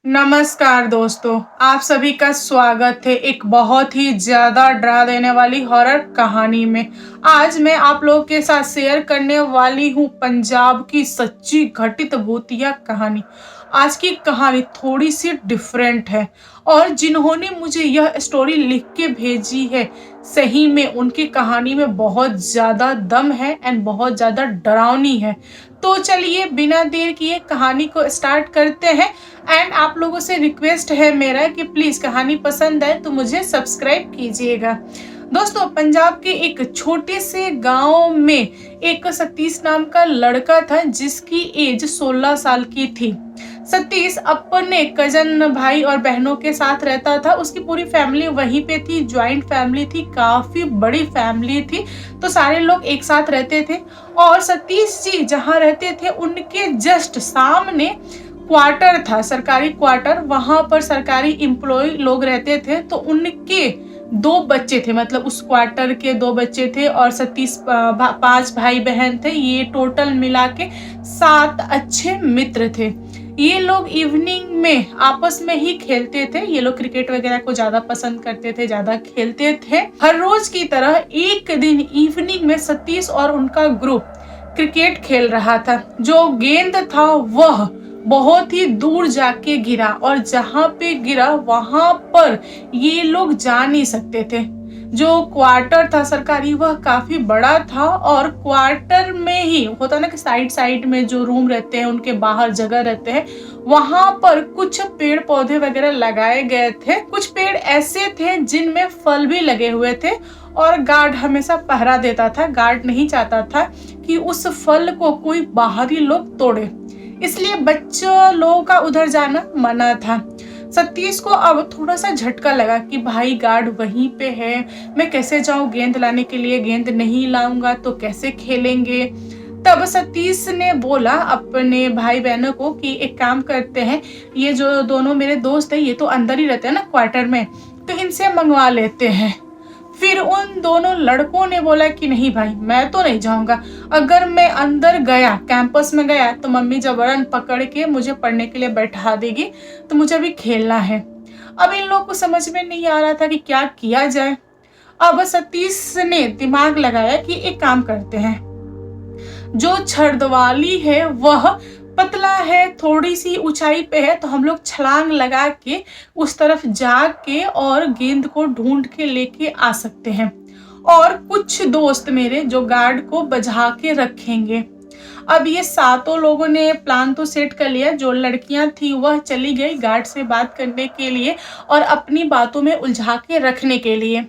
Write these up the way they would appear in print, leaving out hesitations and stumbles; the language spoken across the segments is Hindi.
नमस्कार दोस्तों, आप सभी का स्वागत है एक बहुत ही ज़्यादा डरा देने वाली हॉरर कहानी में। आज मैं आप लोगों के साथ शेयर करने वाली हूँ पंजाब की सच्ची घटित भूतिया कहानी। आज की कहानी थोड़ी सी डिफरेंट है और जिन्होंने मुझे यह स्टोरी लिख के भेजी है, सही में उनकी कहानी में बहुत ज़्यादा दम है एंड बहुत ज़्यादा डरावनी है। तो चलिए बिना देर किए कहानी को स्टार्ट करते हैं। एंड आप लोगों से रिक्वेस्ट है मेरा कि प्लीज़ कहानी पसंद आए तो मुझे सब्सक्राइब कीजिएगा। दोस्तों, पंजाब के एक छोटे से गांव में एक सतीश नाम का लड़का था जिसकी एज 16 साल की थी। सतीश अपने कजन भाई और बहनों के साथ रहता था। उसकी पूरी फैमिली वहीं पे थी, ज्वाइंट फैमिली थी, काफी बड़ी फैमिली थी। तो सारे लोग एक साथ रहते थे और सतीश जी जहाँ रहते थे उनके जस्ट सामने क्वार्टर था, सरकारी क्वार्टर। वहां पर सरकारी एम्प्लॉय लोग रहते थे। तो उनके दो बच्चे थे, मतलब उस क्वार्टर के दो बच्चे थे और सतीश 5 भाई बहन थे। ये टोटल मिला के 7 अच्छे मित्र थे। ये लोग इवनिंग में आपस में ही खेलते थे। ये लोग क्रिकेट वगैरह को ज्यादा पसंद करते थे, ज्यादा खेलते थे। हर रोज की तरह एक दिन इवनिंग में सतीश और उनका ग्रुप क्रिकेट खेल रहा था। जो गेंद था वह बहुत ही दूर जाके गिरा और जहां पे गिरा वहां पर ये लोग जा नहीं सकते थे। जो क्वार्टर था सरकारी वह काफी बड़ा था और क्वार्टर में ही होता ना कि साइड साइड में जो रूम रहते हैं उनके बाहर जगह रहते हैं, वहां पर कुछ पेड़ पौधे वगैरह लगाए गए थे। कुछ पेड़ ऐसे थे जिनमें फल भी लगे हुए थे और गार्ड हमेशा पहरा देता था। गार्ड नहीं चाहता था कि उस फल को कोई बाहरी लोग तोड़े, इसलिए बच्चों लोगों का उधर जाना मना था। सतीश को अब थोड़ा सा झटका लगा कि भाई गार्ड वहीं पे है, मैं कैसे जाऊं गेंद लाने के लिए, गेंद नहीं लाऊंगा तो कैसे खेलेंगे। तब सतीश ने बोला अपने भाई बहनों को कि एक काम करते हैं, ये जो दोनों मेरे दोस्त हैं ये तो अंदर ही रहते हैं ना क्वार्टर में, तो इनसे मंगवा लेते हैं। फिर उन दोनों लड़कों ने बोला कि नहीं भाई, मैं तो नहीं जाऊंगा। अगर मैं अंदर गया, कैंपस में गया, तो मम्मी जबरन पकड़ के मुझे पढ़ने के लिए बैठा देगी, तो मुझे अभी खेलना है। अब इन लोगों को समझ में नहीं आ रहा था कि क्या किया जाए। अब सतीश ने दिमाग लगाया कि एक काम करते हैं, जो छड़दवाली है वह पतला है, थोड़ी सी ऊंचाई पे है, तो हम लोग छलांग लगा के उस तरफ जाके और गेंद को ढूंढ के लेके आ सकते हैं। और कुछ दोस्त मेरे जो गार्ड को बजा के रखेंगे। अब ये सातों लोगों ने प्लान तो सेट कर लिया। जो लड़कियां थी वह चली गई गार्ड से बात करने के लिए और अपनी बातों में उलझा के रखने के लिए।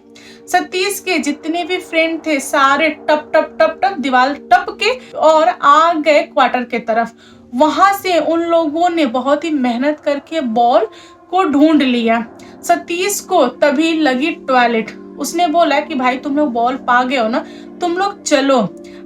सतीश के जितने भी फ्रेंड थे सारे टप टप टप टप दीवार टप के और आ गए क्वार्टर के तरफ। वहां से उन लोगों ने बहुत ही मेहनत करके बॉल को ढूंढ लिया। सतीश को तभी लगी टॉयलेट। उसने बोला कि भाई तुम लोग बॉल पा गए हो ना, तुम लोग चलो,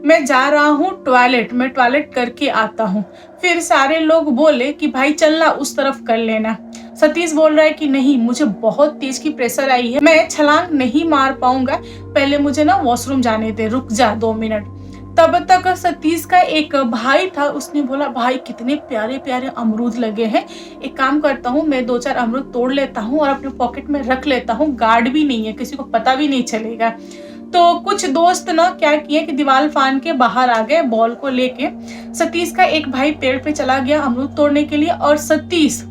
मैं जा रहा हूँ टॉयलेट, मैं टॉयलेट करके आता हूँ। फिर सारे लोग बोले कि भाई चलना उस तरफ कर लेना। सतीश बोल रहा है कि नहीं, मुझे बहुत तेज की प्रेशर आई है, मैं छलांग नहीं मार पाऊंगा, पहले मुझे ना वॉशरूम जाने दे, रुक जा 2 मिनट। तब तक सतीश का एक भाई था, उसने बोला भाई कितने प्यारे प्यारे अमरूद लगे हैं, एक काम करता हूँ मैं 2-4 अमरूद तोड़ लेता हूँ और अपने पॉकेट में रख लेता हूँ, गार्ड भी नहीं है, किसी को पता भी नहीं चलेगा। तो कुछ दोस्त ना क्या किए कि दीवार फान के बाहर आ गए बॉल को लेके। सतीश का एक भाई पेड़ पे चला गया अमरूद तोड़ने के लिए और सतीश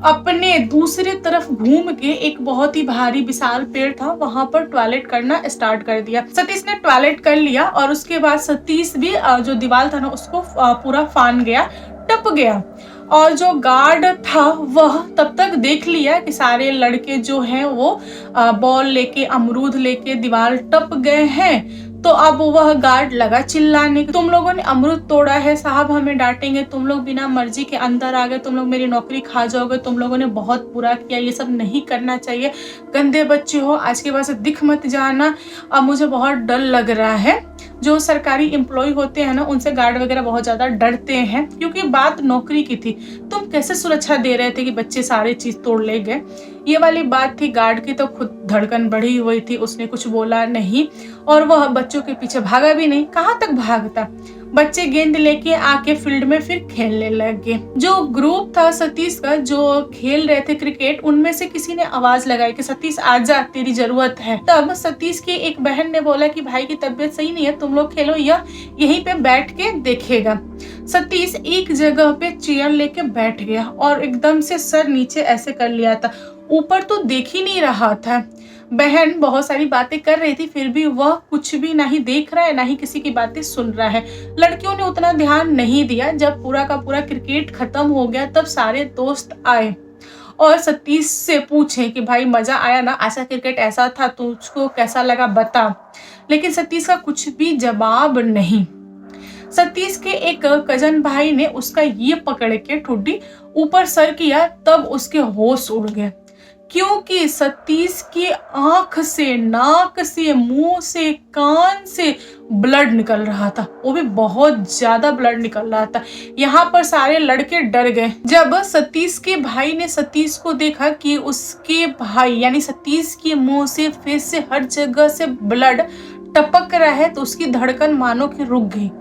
अपने दूसरे तरफ घूम के एक बहुत ही भारी विशाल पेड़ था वहां पर टॉयलेट करना स्टार्ट कर दिया। सतीश ने टॉयलेट कर लिया और उसके बाद सतीश भी जो दीवार था ना उसको पूरा फान गया, टप गया। और जो गार्ड था वह तब तक देख लिया कि सारे लड़के जो हैं वो बॉल लेके अमरूद लेके दीवार टप गए हैं। तो अब वह गार्ड लगा चिल्लाने, तुम लोगों ने अमरूद तोड़ा है साहब, हमें डांटेंगे, तुम लोग बिना मर्जी के अंदर आ गए, तुम लोग मेरी नौकरी खा जाओगे, तुम लोगों ने बहुत बुरा किया, ये सब नहीं करना चाहिए, गंदे बच्चे हो, आज के बाद से दिख मत जाना। अब मुझे बहुत डर लग रहा है। जो सरकारी एम्प्लॉय होते हैं ना उनसे गार्ड वगैरह बहुत ज्यादा डरते हैं, क्योंकि बात नौकरी की थी। तुम कैसे सुरक्षा दे रहे थे कि बच्चे सारे चीज तोड़ ले गए। ये वाली बात थी। गार्ड की तो खुद धड़कन बढ़ी हुई थी, उसने कुछ बोला नहीं और वह बच्चों के पीछे भागा भी नहीं। कहाँ तक भागता। बच्चे गेंद लेके आके फील्ड में फिर खेलने लगे। जो ग्रुप था सतीश का, जो खेल रहे थे क्रिकेट, उनमें से किसी ने आवाज लगाई कि सतीश आजा, तेरी जरूरत है। तब सतीश की एक बहन ने बोला कि भाई की तबीयत सही नहीं है, तुम लोग खेलो, यह यहीं पे बैठ के देखेगा। सतीश एक जगह पे चेयर लेके बैठ गया और एकदम से सर नीचे ऐसे कर लिया था, ऊपर तो देख ही नहीं रहा था। बहन बहुत सारी बातें कर रही थी, फिर भी वह कुछ भी नहीं देख रहा है, ना ही किसी की बातें सुन रहा है। लड़कियों ने उतना ध्यान नहीं दिया। जब पूरा का पूरा क्रिकेट खत्म हो गया तब सारे दोस्त आए और सतीश से पूछे कि भाई मजा आया ना, ऐसा क्रिकेट ऐसा था, तुझको कैसा लगा बता। लेकिन सतीश का कुछ भी जवाब नहीं। सतीश के एक कजन भाई ने उसका ये पकड़ के ठुड्डी ऊपर सर किया, तब उसके होश उड़ गए, क्योंकि सतीश की आंख से, नाक से, मुंह से, कान से ब्लड निकल रहा था। वो भी बहुत ज्यादा ब्लड निकल रहा था। यहाँ पर सारे लड़के डर गए। जब सतीश के भाई ने सतीश को देखा कि उसके भाई यानी सतीश के मुंह से, फेस से, हर जगह से ब्लड टपक रहा है, तो उसकी धड़कन मानो कि रुक गई।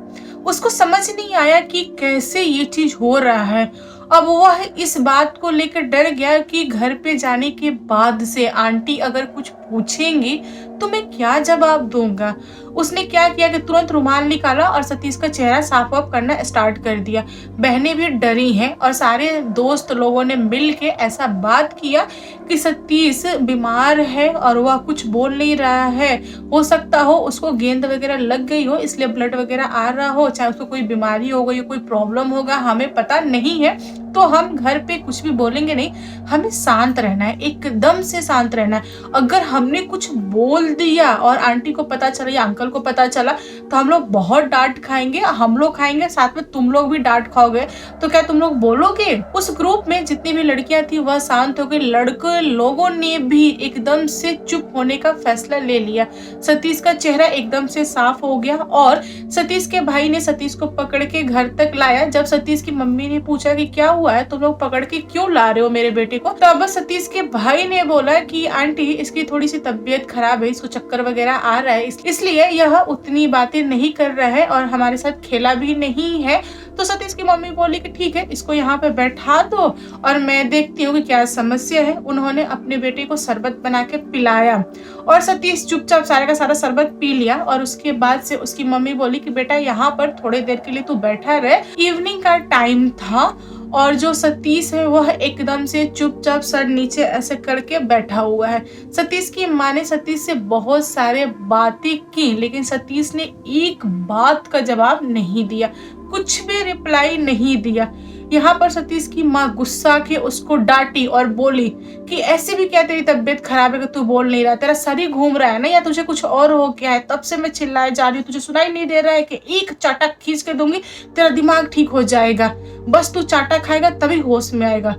उसको समझ नहीं आया कि कैसे ये चीज हो रहा है। अब वह इस बात को लेकर डर गया कि घर पे जाने के बाद से आंटी अगर कुछ पूछेंगी तो मैं क्या जवाब दूंगा। उसने क्या किया कि तुरंत रुमाल निकाला और सतीश का चेहरा साफ वाफ करना स्टार्ट कर दिया। बहनें भी डरी हैं और सारे दोस्त लोगों ने मिल के ऐसा बात किया कि सतीश बीमार है और वह कुछ बोल नहीं रहा है। हो सकता हो उसको गेंद वगैरह लग गई हो, इसलिए ब्लड वगैरह आ रहा हो, चाहे उसको कोई बीमारी हो गई, कोई प्रॉब्लम होगा, हमें पता नहीं है। तो हम घर पे कुछ भी बोलेंगे नहीं, हमें शांत रहना है, एकदम से शांत रहना है। अगर हमने कुछ बोल दिया और आंटी को पता चला या अंकल को पता चला तो हम लोग बहुत डांट खाएंगे, हम लोग खाएंगे, साथ में तुम लोग भी डांट खाओगे। तो क्या तुम लोग बोलोगे? उस ग्रुप में जितनी भी लड़कियां थी वह शांत हो गई। लड़के लोगों ने भी एकदम से चुप होने का फैसला ले लिया। सतीश का चेहरा एकदम से साफ हो गया और सतीश के भाई ने सतीश को पकड़ के घर तक लाया। जब सतीश की मम्मी ने पूछा कि क्या हुआ है, तुम लोग पकड़ के क्यों ला रहे हो मेरे बेटे को, तब सतीश के भाई ने बोला कि आंटी इसकी थोड़ी सी तबीयत खराब है, इसको चक्कर वगैरह आ रहा है, इसलिए यह उतनी बातें नहीं कर रहा है और हमारे साथ खेला भी नहीं है। तो सतीश की मम्मी बोली कि ठीक है, इसको यहाँ पे बैठा दो और मैं देखती हूँ कि क्या समस्या है। उन्होंने अपने बेटे को शरबत बना के पिलाया और सतीश चुपचाप सारे का सारा शरबत पी लिया। और उसके बाद से उसकी मम्मी बोली कि बेटा यहाँ पर थोड़ी देर के लिए तू बैठा रहे। इवनिंग का टाइम था और जो सतीश है वह एकदम से चुपचाप सर नीचे ऐसे करके बैठा हुआ है। सतीश की माँ ने सतीश से बहुत सारे बातें की, लेकिन सतीश ने एक बात का जवाब नहीं दिया, कुछ भी रिप्लाई नहीं दिया। यहाँ पर सतीश की माँ गुस्सा के उसको डांटी और बोली कि ऐसे भी क्या तेरी तबीयत खराब है कि तू बोल नहीं रहा, तेरा सर ही घूम रहा है ना, या तुझे कुछ और हो गया है? तब से मैं चिल्लाए जा रही हूँ, तुझे सुनाई नहीं दे रहा है कि एक चाटा खींच के दूंगी तेरा दिमाग ठीक हो जाएगा, बस तू चाटा खाएगा तभी होश में आएगा।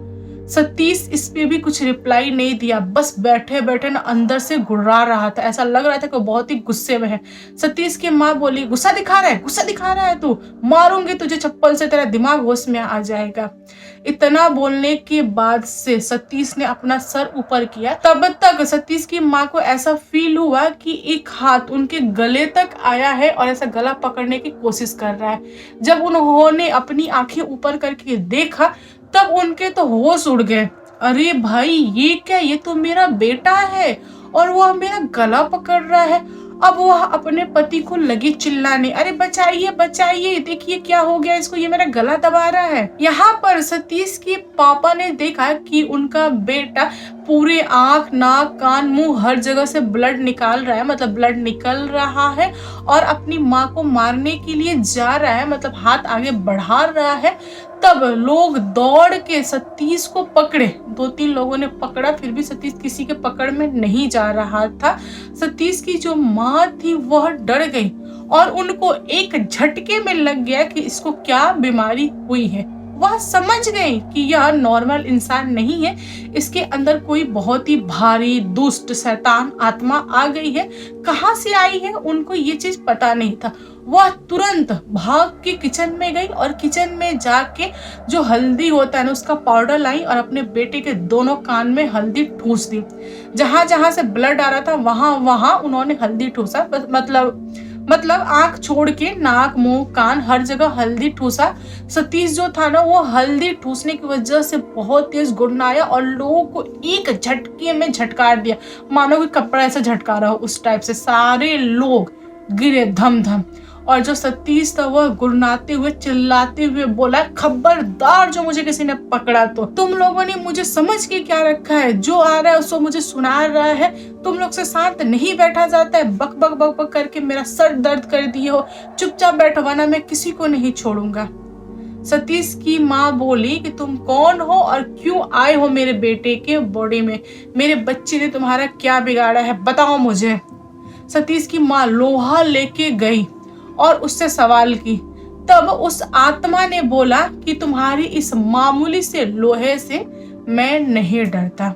सतीश इस पे भी कुछ रिप्लाई नहीं दिया, बस बैठे बैठे ना अंदर से गुर्रा रहा था। ऐसा लग रहा था कि बहुत ही गुस्से में है। सतीश की माँ बोली गुस्सा दिखा रहा है, गुस्सा दिखा रहा है, तू मारूंगी तुझे चप्पल से, तेरा दिमाग होश में आ जाएगा। इतना बोलने के बाद से सतीश ने अपना सर ऊपर किया। तब तक सतीश की माँ को ऐसा फील हुआ कि एक हाथ उनके गले तक आया है और ऐसा गला पकड़ने की कोशिश कर रहा है। जब उन्होंने अपनी आंखें ऊपर करके देखा तब उनके तो होश उड़ गए। अरे भाई ये क्या, ये तो मेरा बेटा है और वह मेरा गला पकड़ रहा है। अब वह अपने पति को लगी चिल्लाने, अरे बचाइए बचाइए, देखिए क्या हो गया इसको, ये मेरा गला दबा रहा है। यहाँ पर सतीश के पापा ने देखा कि उनका बेटा पूरे आंख, नाक, कान, मुंह हर जगह से ब्लड निकाल रहा है, मतलब ब्लड निकल रहा है और अपनी माँ को मारने के लिए जा रहा है, मतलब हाथ आगे बढ़ा रहा है। तब लोग दौड़ के सतीश को पकड़े। 2-3 लोगों ने पकड़ा, फिर भी सतीश किसी के पकड़ में नहीं जा रहा था। सतीश की जो माँ थी वह डर गई और उनको एक झटके में लग गया कि इसको क्या बीमारी हुई है। वह समझ गई कि यह नॉर्मल इंसान नहीं है, इसके अंदर कोई बहुत ही भारी दुष्ट शैतान आत्मा आ गई है। कहाँ से आई है उनको ये चीज पता नहीं था। वह तुरंत भाग के किचन में गई और किचन में जाके जो हल्दी होता है ना उसका पाउडर लाई और अपने बेटे के दोनों कान में हल्दी ठूस दी। जहां जहां से ब्लड आ रहा था वहां वहां उन्होंने हल्दी ठूसा। मतलब आंख छोड़ के नाक मुंह कान हर जगह हल्दी ठूसा। सतीश जो था ना वो हल्दी ठूसने की वजह से बहुत तेज गुड़नाया और लोगों को एक झटके में झटकार दिया, मानो कि कपड़ा ऐसे झटका रहा हो उस टाइप से। सारे लोग गिरे धम धम। और जो सतीश था वह गुड़नाते हुए चिल्लाते हुए बोला, खबरदार जो मुझे किसी ने पकड़ा तो तुम लोगों ने मुझे समझ के क्या रखा है, जो आ रहा है उसको मुझे सुना रहा है, तुम लोग से शांत नहीं बैठा जाता है, बक बक बक बक करके मेरा सर दर्द कर दिए हो, चुपचाप बैठो वरना मैं किसी को नहीं छोड़ूंगा। सतीश की माँ बोली कि तुम कौन हो और क्यों आए हो मेरे बेटे के बॉडी में, मेरे बच्चे ने तुम्हारा क्या बिगाड़ा है बताओ मुझे। सतीश की माँ लोहा लेके गई और उससे सवाल की। तब उस आत्मा ने बोला कि तुम्हारी इस मामूली से लोहे से मैं नहीं डरता,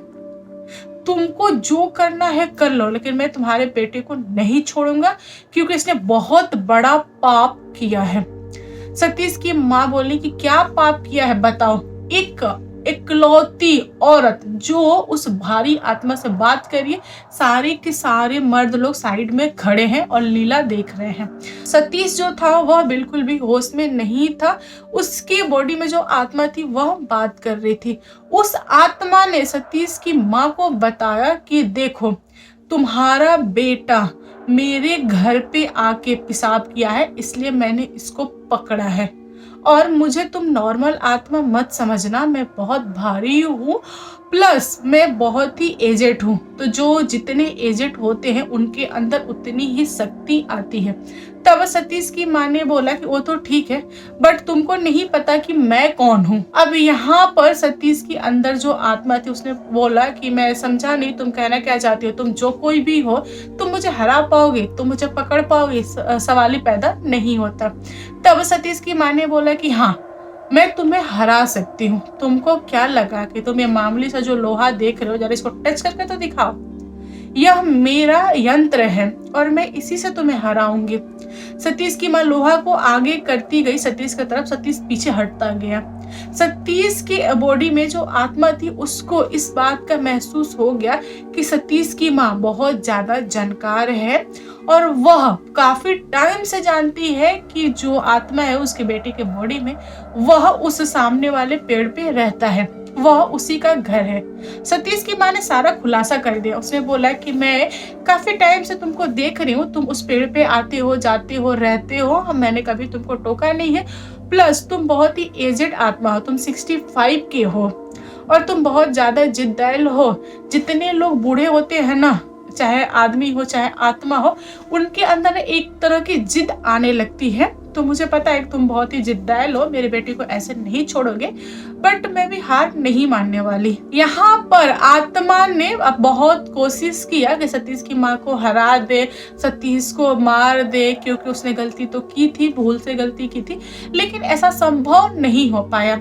तुमको जो करना है कर लो, लेकिन मैं तुम्हारे बेटे को नहीं छोड़ूंगा क्योंकि इसने बहुत बड़ा पाप किया है। सतीश की माँ बोली कि क्या पाप किया है बताओ। एक इकलौती औरत जो उस भारी आत्मा से बात करिए, सारे के सारे मर्द लोग साइड में खड़े हैं और लीला देख रहे हैं। सतीश जो था वह बिल्कुल भी होश में नहीं था। उसके बॉडी में जो आत्मा थी वह बात कर रही थी। उस आत्मा ने सतीश की माँ को बताया कि देखो तुम्हारा बेटा मेरे घर पे आके पेशाब किया है, इसलिए मैंने इसको पकड़ा है और मुझे तुम नॉर्मल आत्मा मत समझना, मैं बहुत भारी हूँ, प्लस मैं बहुत ही एजेड हूँ। तो जो जितने एजेड होते हैं उनके अंदर उतनी ही शक्ति आती है। तब सतीश की माँ ने बोला कि वो तो ठीक है, बट तुमको नहीं पता कि मैं कौन हूँ। अब यहाँ पर सतीश की अंदर जो आत्मा थी उसने बोला कि मैं समझा नहीं, तुम कहना क्या चाहती हो, तुम जो कोई भी हो तुम मुझे हरा पाओगे, तुम मुझे पकड़ पाओगे, सवाल ही पैदा नहीं होता। तब सतीश की माँ ने बोला कि हाँ मैं तुम्हें हरा सकती हूँ, तुमको क्या लगा कि तुम ये मामूली सा जो लोहा देख रहे हो, जरा इसको टच करके तो दिखाओ, यह मेरा यंत्र है और मैं इसी से तुम्हें हराऊंगी। सतीश की माँ लोहा को आगे करती गई सतीश की तरफ, सतीश पीछे हटता गया। सतीश के बॉडी में जो आत्मा थी उसको इस बात का महसूस हो गया कि सतीश की माँ बहुत ज्यादा जानकार है और वह काफी टाइम से जानती है कि जो आत्मा है उसके बेटे के बॉडी में वह उस सामने वाले पेड़ पे रहता है, वह उसी का घर है। सतीश की माँ ने सारा खुलासा कर दिया। उसने बोला कि मैं काफी टाइम से तुमको देख रही हूँ, तुम उस पेड़ पे आते हो जाते हो रहते हो, मैंने कभी तुमको टोका नहीं है, प्लस तुम बहुत ही एजेड आत्मा हो, तुम 65 के हो और तुम बहुत ज्यादा जिद्दैल हो। जितने लोग बूढ़े होते हैं ना, चाहे आदमी हो चाहे आत्मा हो, उनके अंदर एक तरह की जिद आने लगती है। तो मुझे पता है कि तुम बहुत ही जिद्दाइल हो, मेरे बेटे को ऐसे नहीं छोड़ोगे, बट मैं भी हार नहीं मानने वाली। यहाँ पर आत्मा ने अब बहुत कोशिश किया कि सतीश की माँ को हरा दे, सतीश को मार दे, क्योंकि उसने गलती तो की थी, भूल से गलती की थी, लेकिन ऐसा संभव नहीं हो पाया।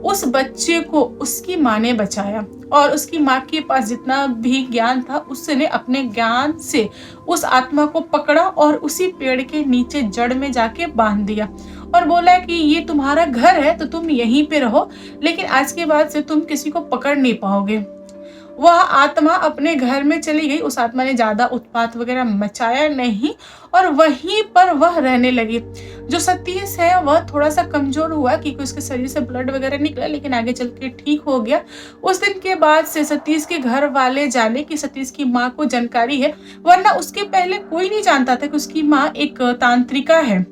उस बच्चे को उसकी माँ ने बचाया और उसकी माँ के पास जितना भी ज्ञान था उसने अपने ज्ञान से उस आत्मा को पकड़ा और उसी पेड़ के नीचे जड़ में जाके बांध दिया और बोला कि ये तुम्हारा घर है तो तुम यहीं पे रहो, लेकिन आज के बाद से तुम किसी को पकड़ नहीं पाओगे। वह आत्मा अपने घर में चली गई। उस आत्मा ने ज्यादा उत्पात वगैरह मचाया नहीं और वहीं पर वह रहने लगी। जो सतीश है वह थोड़ा सा कमजोर हुआ क्योंकि उसके शरीर से ब्लड वगैरह निकला, लेकिन आगे चल के ठीक हो गया। उस दिन के बाद से सतीश के घर वाले जाने कि सतीश की माँ को जानकारी है, वरना उसके पहले कोई नहीं जानता था कि उसकी माँ एक तांत्रिका है।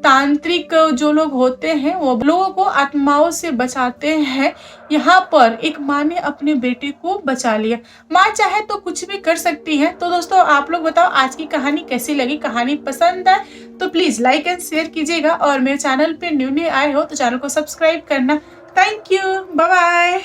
तांत्रिक जो लोग होते हैं वो लोगों को आत्माओं से बचाते हैं। यहाँ पर एक माँ ने अपने बेटे को बचा लिया। माँ चाहे तो कुछ भी कर सकती है। तो दोस्तों आप लोग बताओ आज की कहानी कैसी लगी, कहानी पसंद आए तो प्लीज लाइक एंड शेयर कीजिएगा और मेरे चैनल पे न्यू आए हो तो चैनल को सब्सक्राइब करना। Thank you, bye bye.